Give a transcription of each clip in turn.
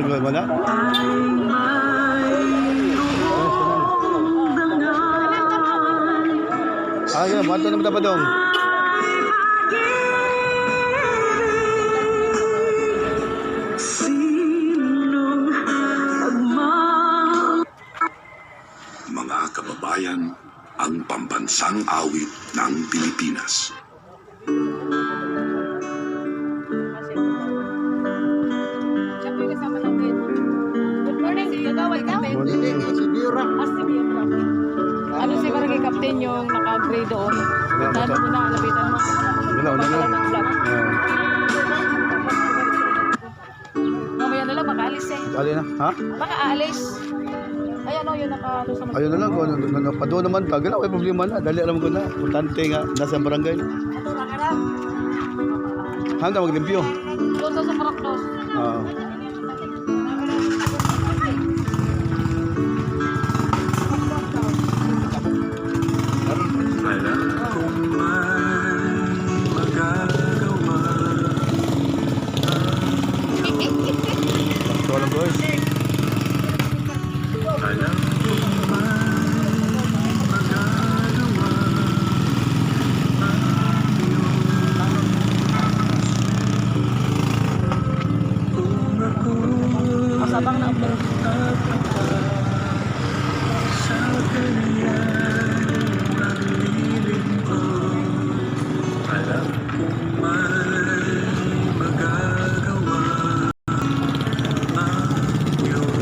barangay mo na? Ah, yan. Bato naman dapat dong. Mga kababayan, ang pambansang awit ng Pilipinas. Siya po yung kasama natin. Good morning, Gagaway Captain. Si Bira. Si Bira. Ano si Barangay Captain yung naka-gray doon? Puntahan mo na, lapitan mo. Wala na. Mamaya na lang, makaalis eh. Kali na. Ha? Makaalis. Ayan o, yung naka-ano sa Ayun na lang. Napadoon naman ka. Gala, may problema na. Dali alam ko na. Importante nga. Nasa barangay. Handa maglimpyo. Doon sa Paraclos. Alam kong may magagawa. Ito lang boys. Alam kong may magagawa. Kung ako Masabang na upload. sa kanya alam kong may magagawa ang Diyos.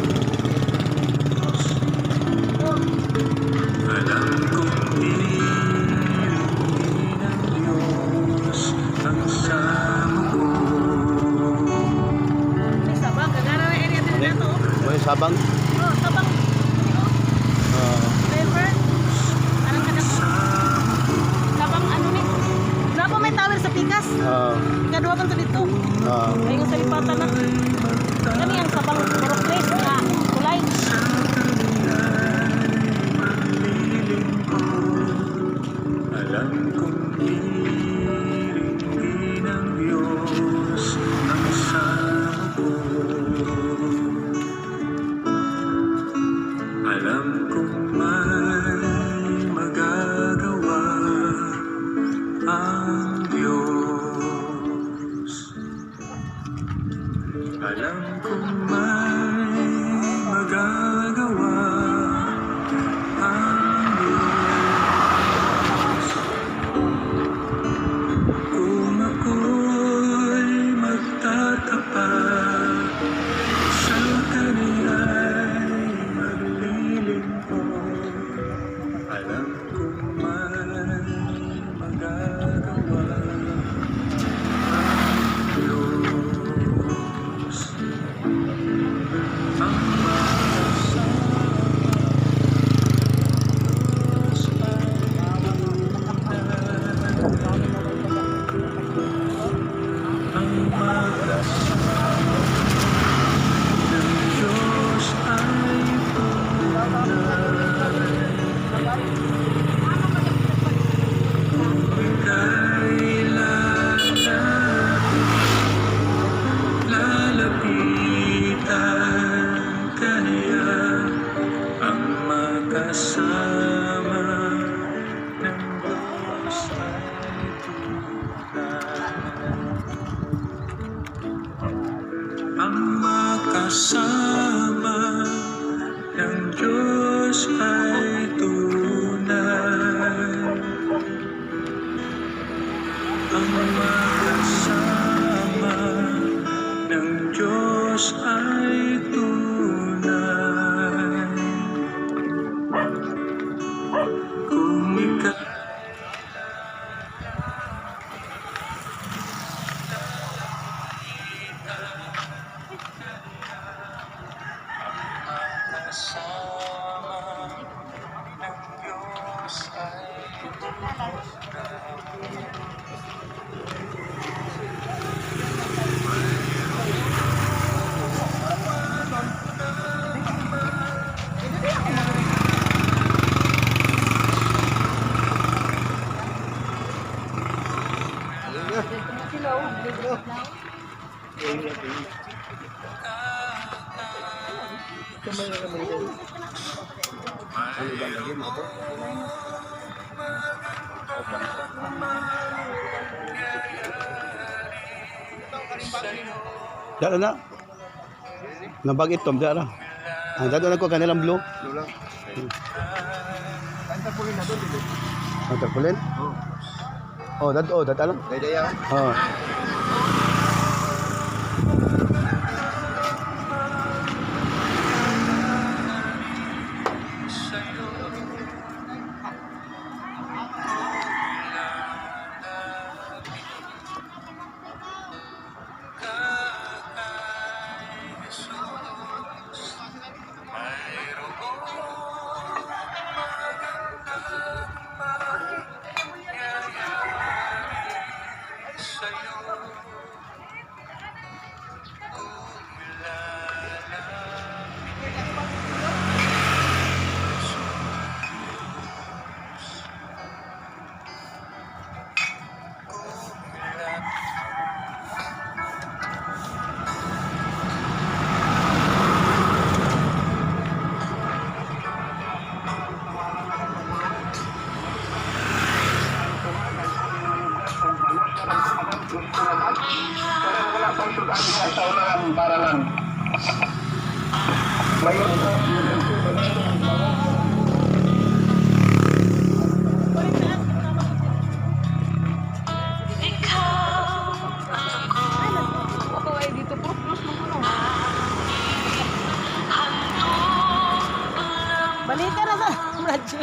Alam kong nilinggin ng Diyos ang sama ko. May sabang, kagana na area din na to. Boy, sabang. Oh, sabang. River. Anong kada? Sabang ano ni? Grabe may tower sa Pikas. Kadua man to dito. Ayun sa lipatan na. Kani ang sabang Borokles na kulay. Alam kong nilinggin ng Diyos ang sama ko. Alam kong may magagawa ang Diyos. Alam kong may magagawa ang Diyos. Kung ako'y magtatapat sa Kaniya'y maglilingkod, alam kong may magagawa ang Diyos. Ang kasama ng Diyos ay tunay. Ang makasama ng Diyos ay tunay. Ang makasama ng Diyos ay tunay. Kung ikaw kasama ng Diyos ay Dala na. Nabag itom, dala. Ang dado na ko kanilang blue. Lulang. Ang tapulin na doon, dito. Ang tarpulin? Oh, dado lang. Daya. Oh. Balikan na sa radyo.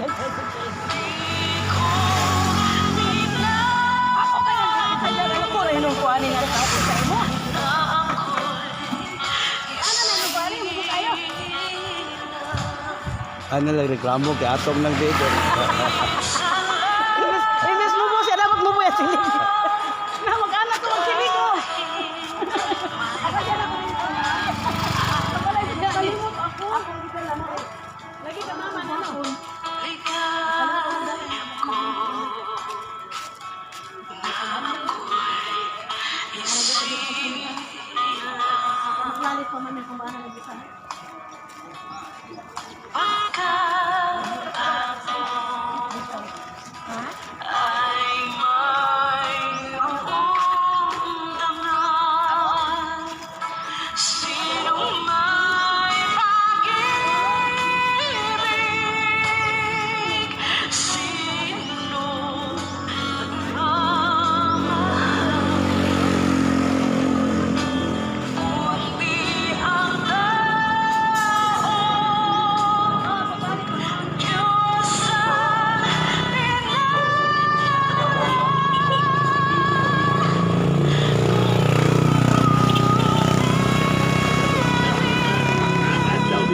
Ako kaya ako rin nung kuhanin nga sa atin sa imo. Ano na nung kuhanin mo kayo? Ano lang reklamo kay atong ng dito. Imbes mo mo siya dapat mo ya siling. Na mag-anak ko magsiling ko. Ako siya na ko rin. Ako lang siya kalimot ako. Ako hindi ka lang. Lagi ka mama na no. Maglalit pa man yung kumbahan na bisa.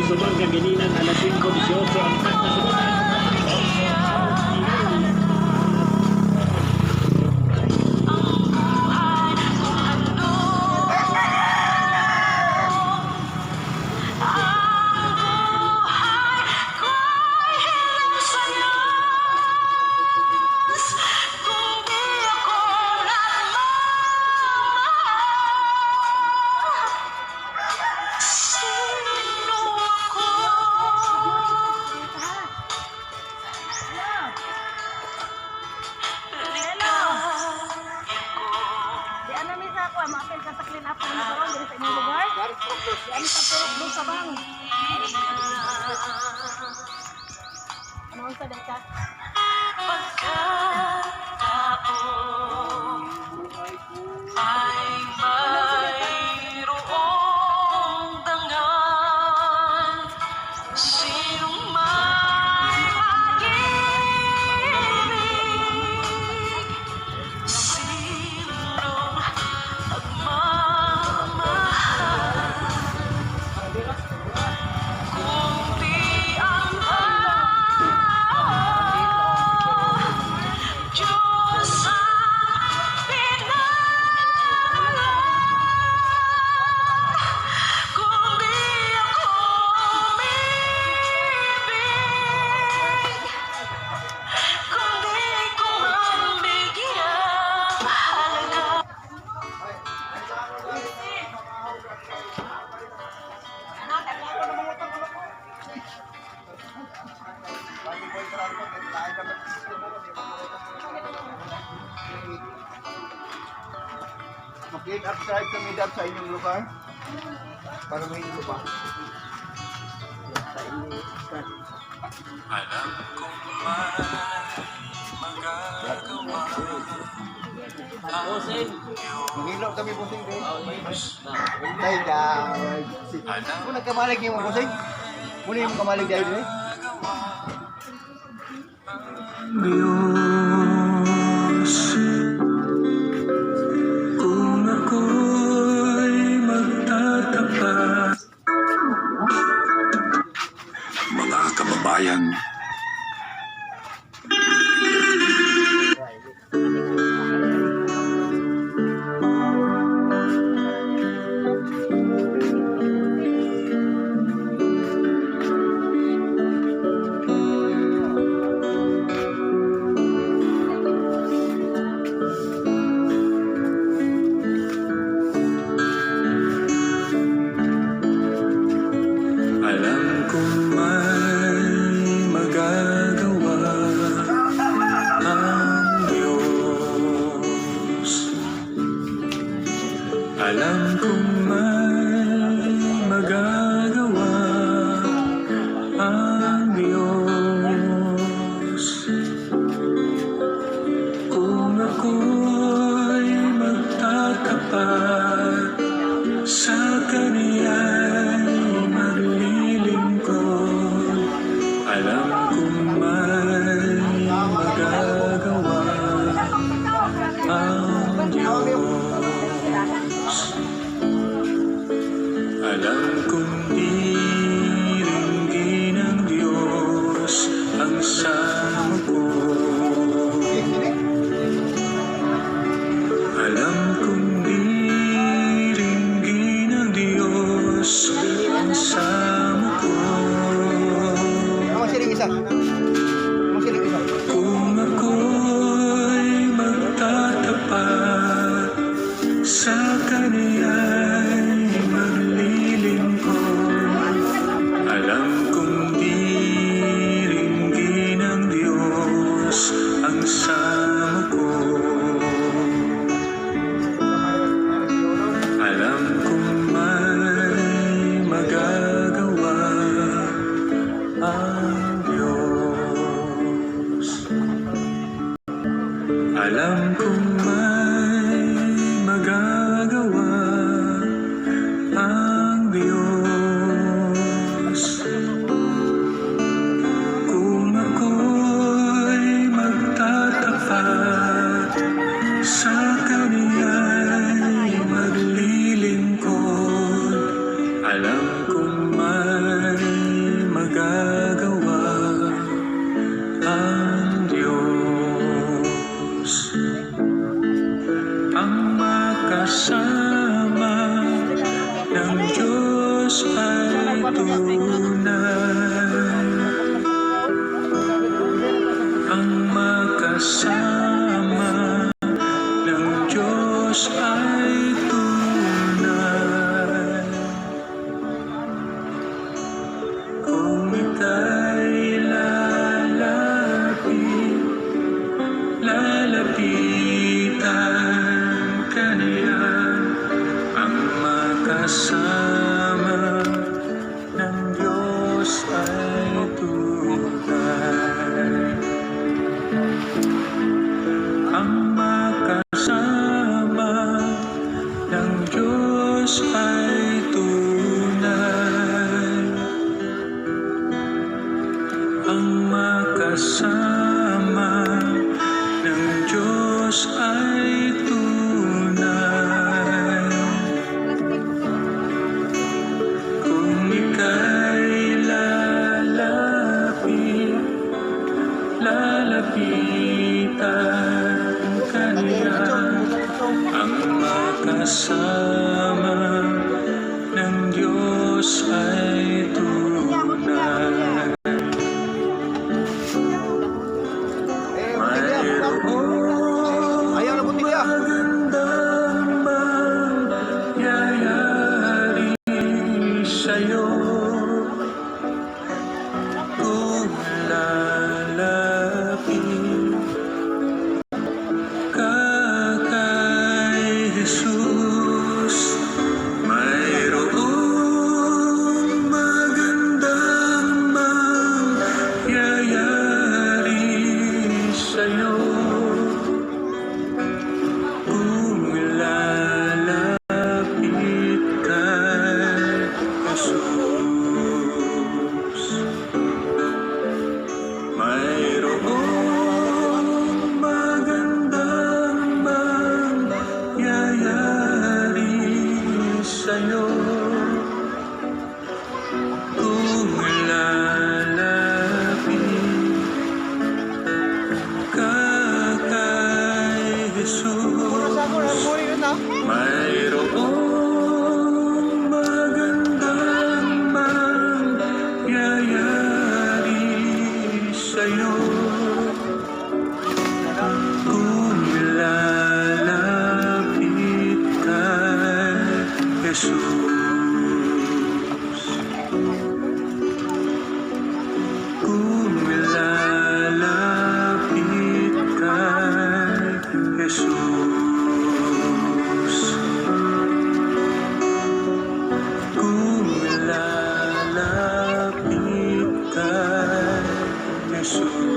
Subang kagininan alas 5:18 ang kanta sa Maapil ka sa clean up ng salon dito sa inyong lugar. Yan sa puro sa bang. Ano sa data? Ay mayroong dangal, sinong may pag-ibig, sinong nagmamahal, kung di ang Click subscribe kami dap sa inyong lugar. Para may ito pa. Alam kong may magagawa. Mangilo kami busing din. Tay da. Kung nagkamalig yung mga busing. Muna yung kamalig dahil eh. Diyos, kung ako'y magtatapat. Mga kababayan, alam kong may magagawa ang Diyos. Alam kong may magagawa ang Diyos. Kung ako'y magtatapat sa Kaniya'y maglilingkod, alam kong may magagawa ang Diyos. Alam kong diringgin ng Diyos ang sama ko. Alam kong diringgin ng Diyos ang sama ko. Ako siling isa. Ako siling isa. Kung ako'y magtatapat sa Kaniya'y maglilingkod, alam kong diringgin ng Diyos ang sama ko. Alam kong may magagawa ang Diyos. Alam kong may magagawa ang Diyos. Kung ako'y magtatapat sa Kaniya'y maglilingkod, alam kong may magagawa ang Diyos. Ang makasama ng Diyos ay tunay. Ang makasama ng Diyos ay tunay. Kung ika'y lalapitan ka niya, ang makasama ng Diyos ay tunay. Ang makasama ng Diyos ay tunay. Ang makasama ng Diyos ay tunay. Kung ika'y lalapitan ka niya, ang makasama ng Diyos ay tunay. Ayaw na buti niya. Magandang mangyayari sa'yo kung lalapit ka kay Jesus. Kung lalapit kay Jesus, kung lalapit kay Jesus,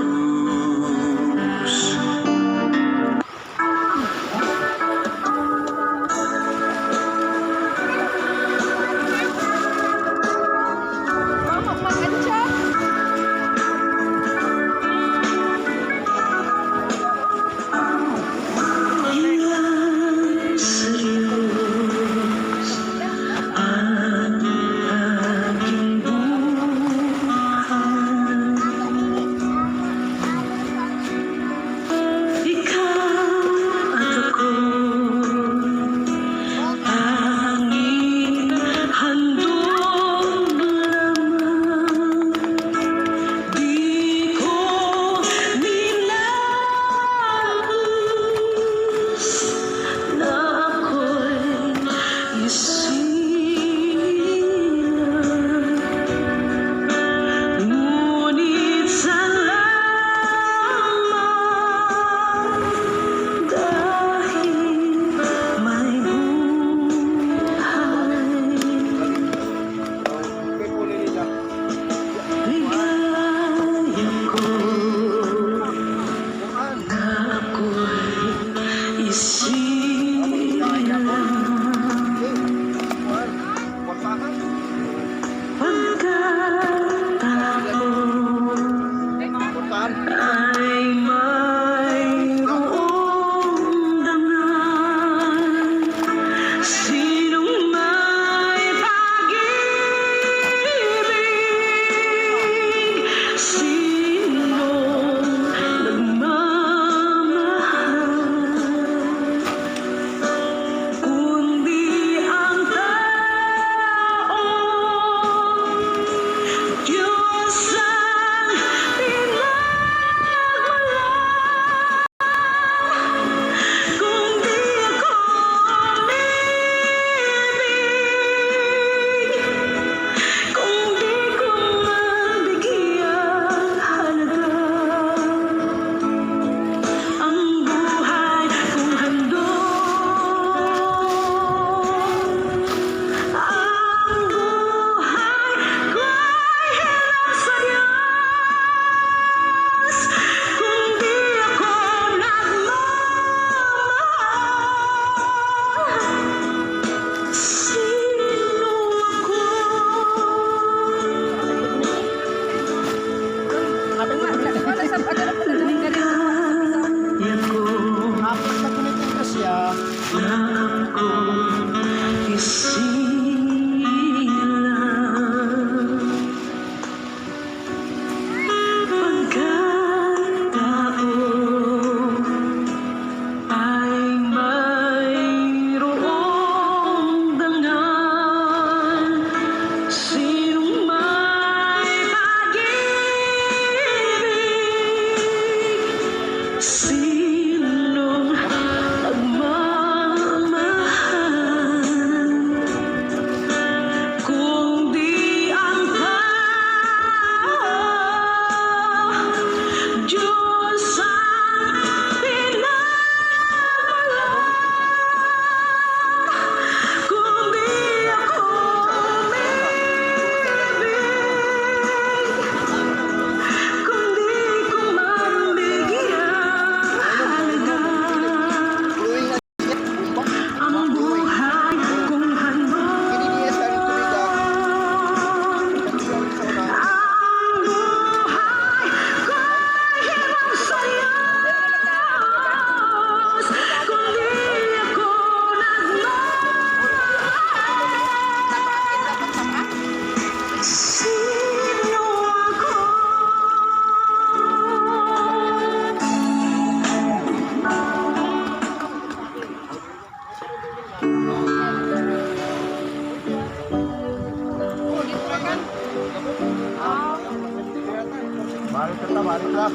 Mari ka.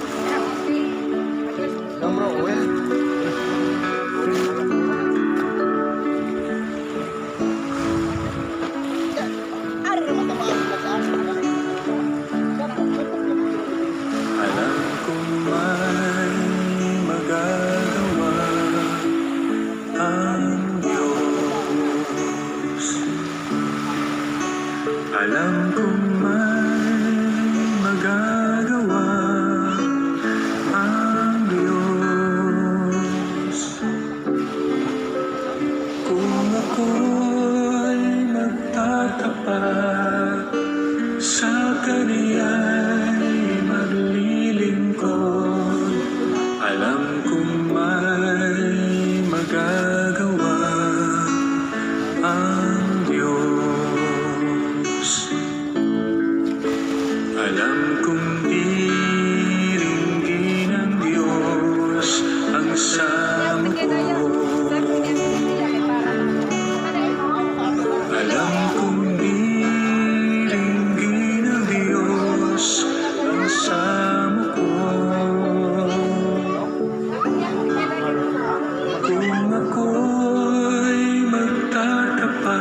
Yung bro, oil. Ari naman tamaan ka saan? Alam kong may magagawa ang Diyos. Kung ako'y magtatapat sa Kaniya'y maglilingkod, alam kong may magagawa ang Diyos. Alam kong diringgin ng Diyos ang samo ko. Alam kong diringgin ng Diyos ang samo ko. Kung ako'y magtatapat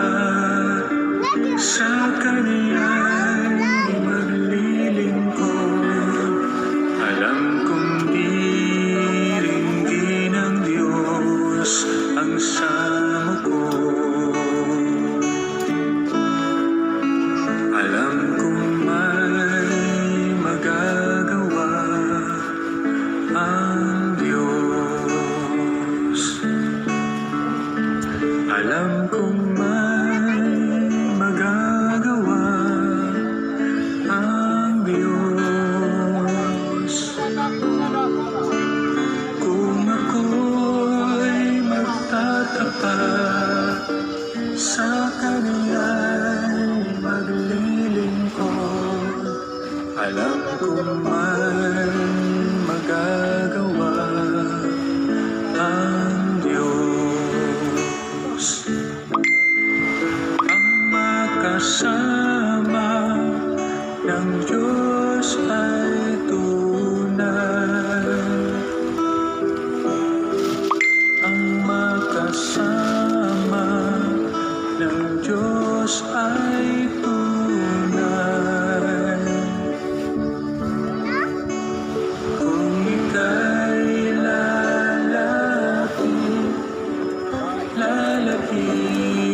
sa Kaniya'y maglilingkod, alam kong diringgin ng Diyos ang samo ko. Alam kong may magagawa ang Diyos. Alam kong may magagawa ang Diyos. Kung ako'y magtatapat sa Kaniya'y maglilingkod, alam kong may magagawa ang Diyos. Ang makasama ng Diyos ay tunay. Ang makasama ng Diyos ay tunay. Kung ika'y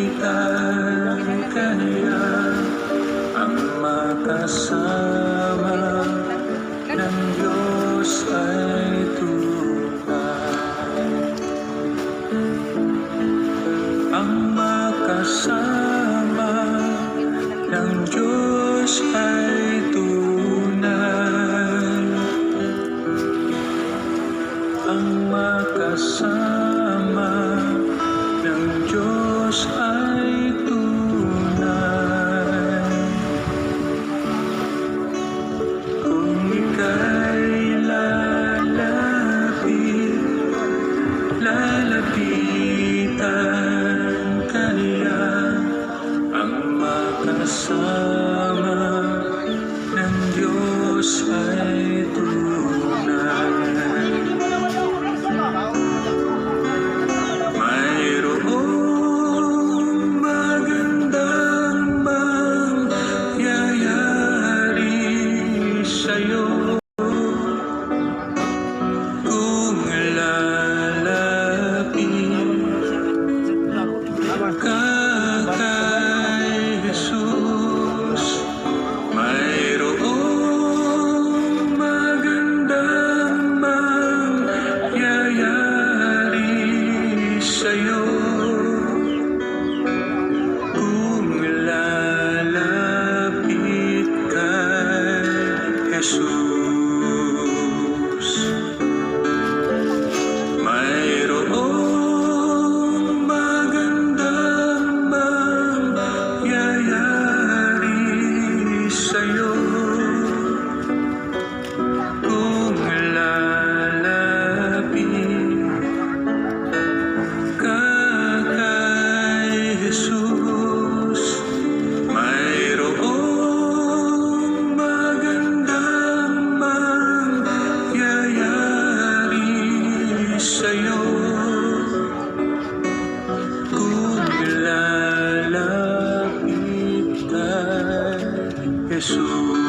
lalapitan ka niya, ang makasama ng Diyos ay tunay. Ang makasama ng Diyos ay tunay. Ang makasama ng Diyos ay tunay. Kung ika'y lalapitan ka niya, ang makasama ng Diyos ay tunay. Mayroong magandang mangyayari sa'yo kung lalapit ka kay Jesus. Mayroong magandang mangyayari sa'yo kung lalapit kay Jesus. Mayroong magandang mangyayari sa'yo kung lalapit ka kay Jesus. Mayroong magandang mangyayari sa'yo kung lalapit kay Jesus.